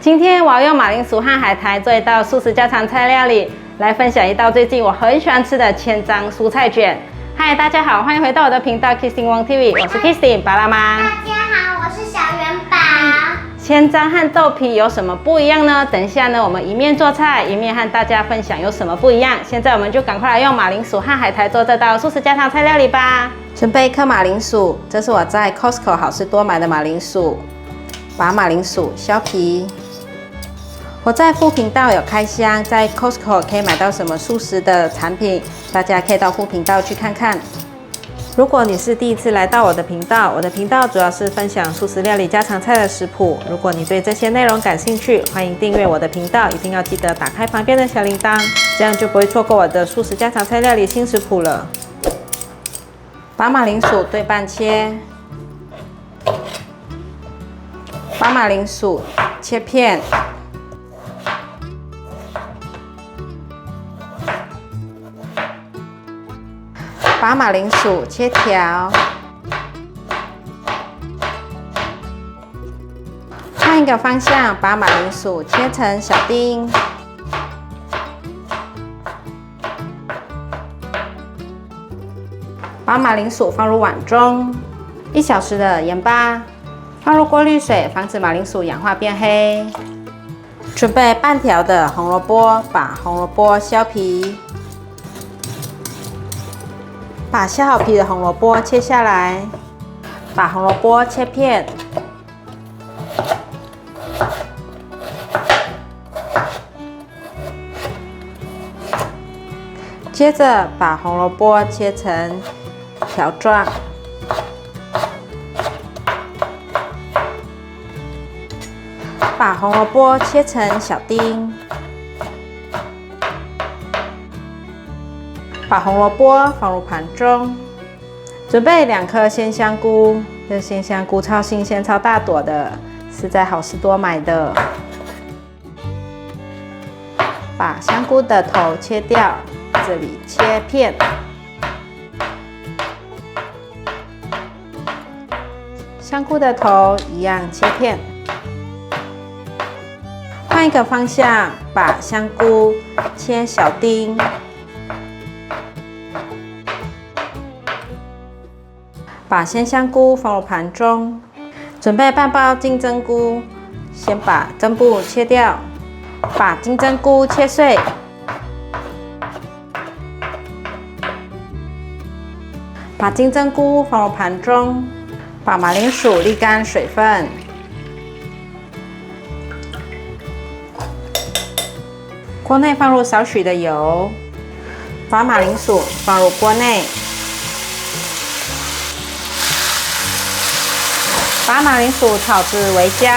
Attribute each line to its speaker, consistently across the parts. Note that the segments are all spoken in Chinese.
Speaker 1: 今天我要用马铃薯和海苔做一道素食家常菜料理，来分享一道最近我很喜欢吃的千张蔬菜卷。嗨，大家好，欢迎回到我的频道 Kissing Wong TV， 我是 Kissing 巴拉妈。
Speaker 2: 大家好，我是小元宝。
Speaker 1: 千张和豆皮有什么不一样呢？等一下呢，我们一面做菜，一面和大家分享有什么不一样。现在我们就赶快来用马铃薯和海苔做这道素食家常菜料理吧。准备1颗马铃薯，这是我在 Costco 好事多买的马铃薯。把马铃薯削皮。我在副频道有开箱，在 Costco 可以买到什么素食的产品，大家可以到副频道去看看。如果你是第一次来到我的频道，我的频道主要是分享素食料理家常菜的食谱。如果你对这些内容感兴趣，欢迎订阅我的频道，一定要记得打开旁边的小铃铛，这样就不会错过我的素食家常菜料理新食谱了。把马铃薯对半切，把马铃薯切片。把马铃薯切条，换一个方向，把马铃薯切成小丁，把马铃薯放入碗中，1小时的盐巴，放入过滤水，防止马铃薯氧化变黑。准备半条的红萝卜，把红萝卜削皮。把削好皮的红萝卜切下来，把红萝卜切片，接着把红萝卜切成条状，把红萝卜切成小丁。把红萝卜放入盘中，准备2颗鲜香菇。这鲜香菇超新鲜、超大朵的，是在好事多买的。把香菇的头切掉，这里切片。香菇的头一样切片。换一个方向，把香菇切小丁。把鲜香菇放入盘中，准备半包金针菇，先把根部切掉，把金针菇切碎，把金针菇放入盘中，把马铃薯沥干水分，锅内放入少许的油，把马铃薯放入锅内。把马铃薯炒至微焦，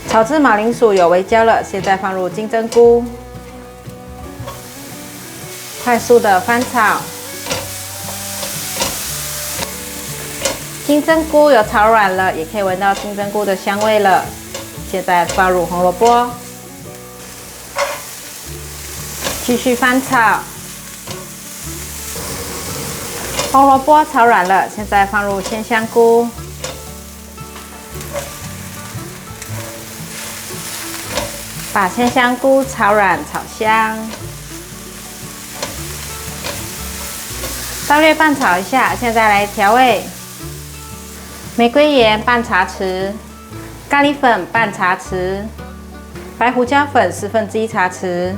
Speaker 1: 炒至马铃薯有微焦了，现在放入金针菇，快速的翻炒。金针菇有炒软了，也可以闻到金针菇的香味了。现在放入红萝卜，继续翻炒。红萝卜炒软了，现在放入鲜香菇，把鲜香菇炒软炒香，稍略拌炒一下。现在来调味：玫瑰盐半茶匙，咖喱粉半茶匙，白胡椒粉1/4茶匙，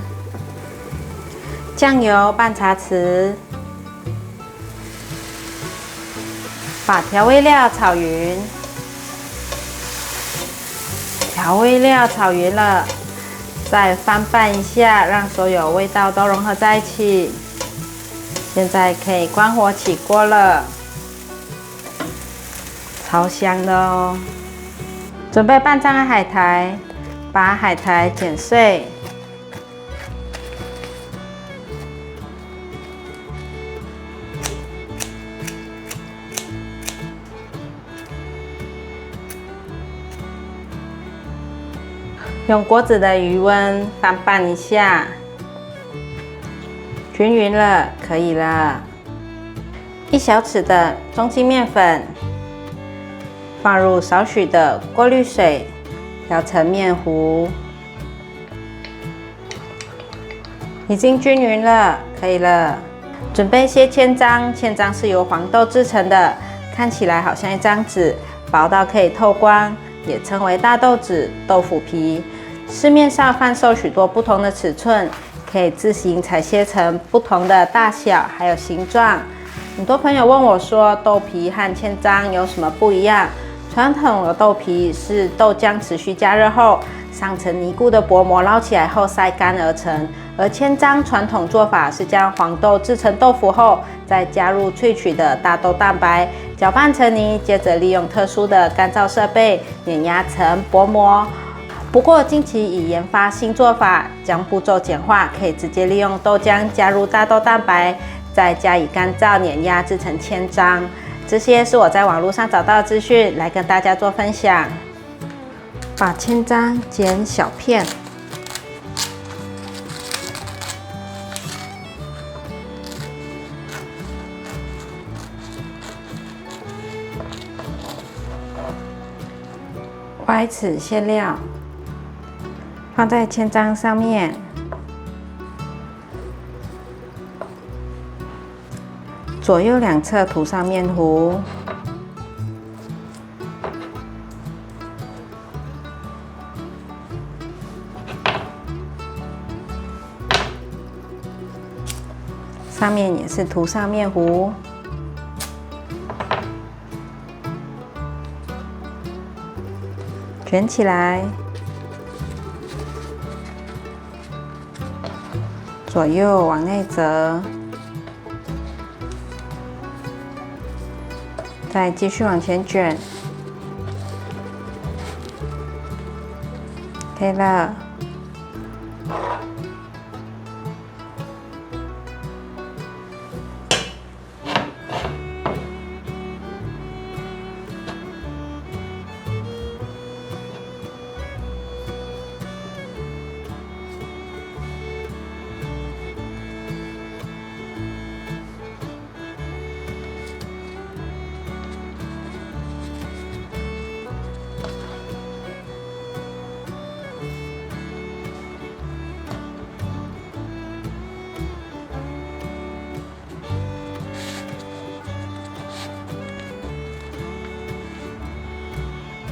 Speaker 1: 酱油半茶匙。把调味料炒匀，调味料炒匀了，再翻拌一下，让所有味道都融合在一起。现在可以关火起锅了，超香的哦！准备半张的海苔，把海苔剪碎。用锅子的余温翻拌一下，均匀了，可以了。1小匙的中筋面粉，放入少许的过滤水，调成面糊，已经均匀了，可以了。准备些千张，千张是由黄豆制成的，看起来好像一张纸，薄到可以透光，也称为大豆纸、豆腐皮。市面上贩售许多不同的尺寸，可以自行裁切成不同的大小，还有形状。很多朋友问我说，豆皮和千张有什么不一样？传统的豆皮是豆浆持续加热后，上层尼固的薄膜捞起来后晒干而成，而千张传统做法是将黄豆制成豆腐后，再加入萃取的大豆蛋白，搅拌成泥，接着利用特殊的干燥设备碾压成薄膜。不过近期已研发新做法，将步骤简化，可以直接利用豆浆加入大豆蛋白，再加以干燥碾压制成千张。这些是我在网络上找到的资讯，来跟大家做分享。把千张剪小片，歪齿馅料放在千张上面，左右两侧涂上面糊，上面也是涂上面糊，卷起来，左右往内折，再继续往前卷，可以了。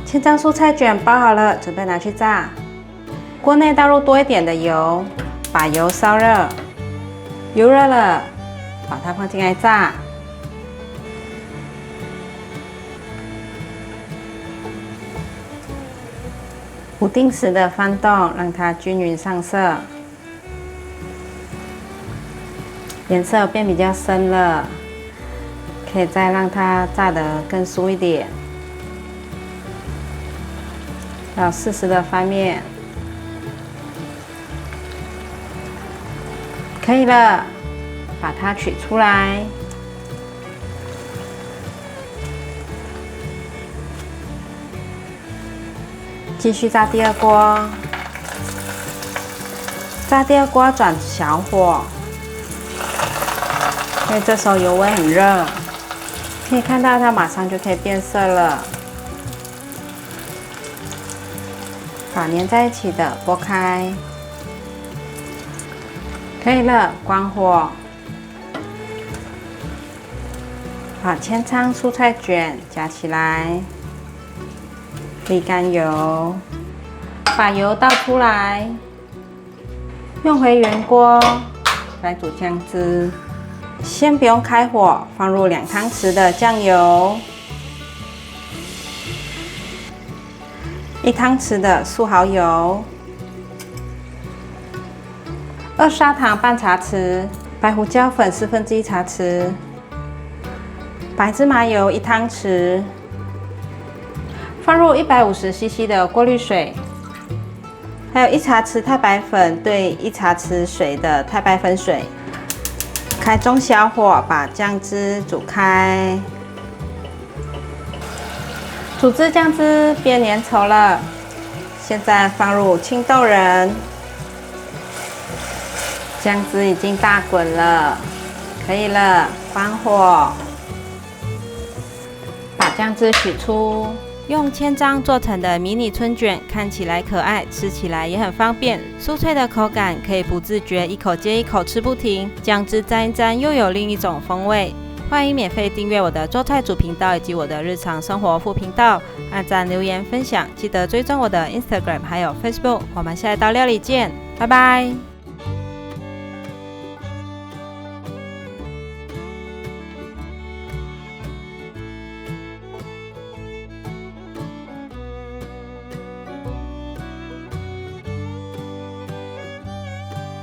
Speaker 1: 千张蔬菜卷包好了，准备拿去炸。锅内倒入多一点的油，把油烧热，油热了，把它放进来炸。不定时的翻动，让它均匀上色。颜色变比较深了，可以再让它炸得更酥一点。要适时的翻面，可以了，把它取出来。继续炸第二锅，炸第二锅转小火，因为这时候油温很热，可以看到它马上就可以变色了。把粘在一起的拨开，可以了，关火。把千张蔬菜卷夹起来，沥干油，把油倒出来，用回原锅来煮酱汁。先不用开火，放入2汤匙的酱油。1汤匙的素蚝油，2砂糖半茶匙，白胡椒粉1/4茶匙，白芝麻油1汤匙，放入150cc 的过滤水，还有1茶匙太白粉兑1茶匙水的太白粉水，开中小火把酱汁煮开。煮至酱汁变粘稠了，现在放入青豆仁，酱汁已经大滚了，可以了，关火，把酱汁取出，用千张做成的迷你春卷，看起来可爱，吃起来也很方便。酥脆的口感可以不自觉一口接一口吃不停，酱汁沾一沾又有另一种风味。欢迎免费订阅我的做菜组频道以及我的日常生活副频道，按赞留言分享，记得追踪我的 Instagram 还有 Facebook。我们下一道料理见，拜拜。